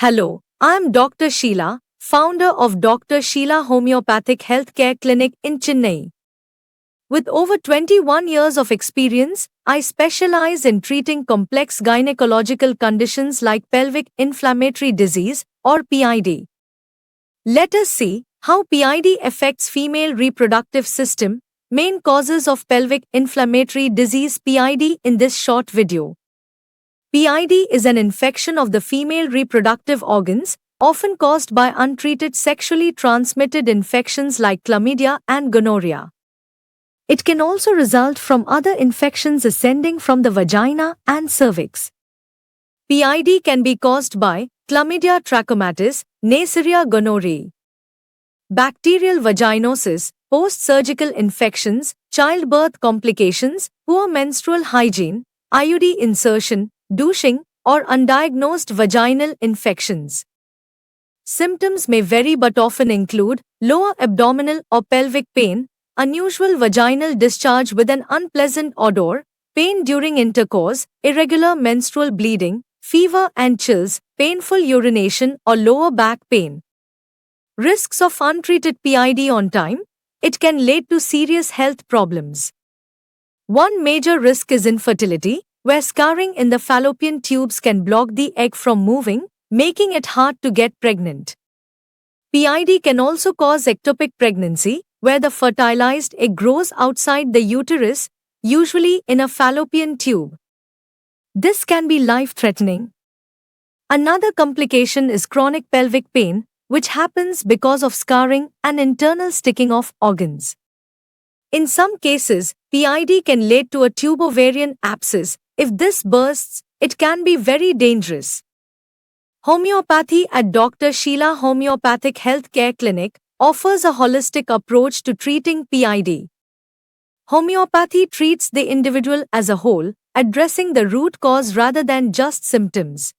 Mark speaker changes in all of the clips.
Speaker 1: Hello, I'm Dr. Sheila, founder of Dr. Sheila Homeopathic Healthcare Clinic in Chennai. With over 21 years of experience, I specialize in treating complex gynecological conditions like pelvic inflammatory disease or PID. Let us see how PID affects female reproductive system, main causes of pelvic inflammatory disease PID in this short video. PID is an infection of the female reproductive organs, often caused by untreated sexually transmitted infections like chlamydia and gonorrhea. It can also result from other infections ascending from the vagina and cervix. PID can be caused by Chlamydia trachomatis, Neisseria gonorrhoeae, bacterial vaginosis, post-surgical infections, childbirth complications, poor menstrual hygiene, IUD insertion, douching, or undiagnosed vaginal infections. Symptoms may vary but often include lower abdominal or pelvic pain, unusual vaginal discharge with an unpleasant odor, pain during intercourse, irregular menstrual bleeding, fever and chills, painful urination or lower back pain. Risks of untreated PID on time. It can lead to serious health problems. One major risk is infertility, where scarring in the fallopian tubes can block the egg from moving, making it hard to get pregnant. PID can also cause ectopic pregnancy, where the fertilized egg grows outside the uterus, usually in a fallopian tube. This can be life-threatening. Another complication is chronic pelvic pain, which happens because of scarring and internal sticking of organs. In some cases, PID can lead to a tubovarian abscess. If this bursts, it can be very dangerous. Homeopathy at Dr. Sheila Homeopathic Healthcare Clinic offers a holistic approach to treating PID. Homeopathy treats the individual as a whole, addressing the root cause rather than just symptoms.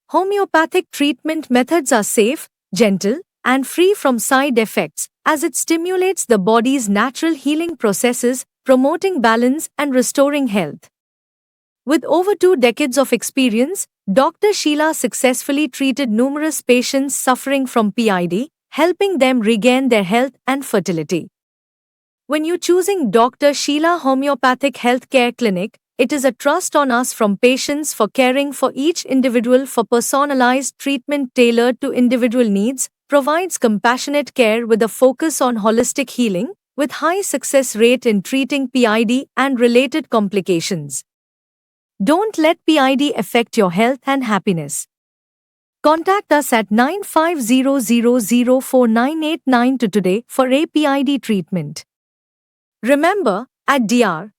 Speaker 1: Homeopathic treatment methods are safe, gentle, and free from side effects, as it stimulates the body's natural healing processes, promoting balance and restoring health. With over 2 decades of experience, Dr. Sheila successfully treated numerous patients suffering from PID, helping them regain their health and fertility. When you're choosing Dr. Sheila Homeopathic Healthcare Clinic, it is a trust on us from patients for caring for each individual for personalized treatment tailored to individual needs, provides compassionate care with a focus on holistic healing, with high success rate in treating PID and related complications. Don't let PID affect your health and happiness. Contact us at 9500049892 today for a PID treatment. Remember, at Dr.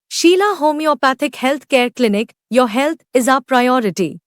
Speaker 1: Sheila Homeopathic Healthcare Clinic, your health is our priority.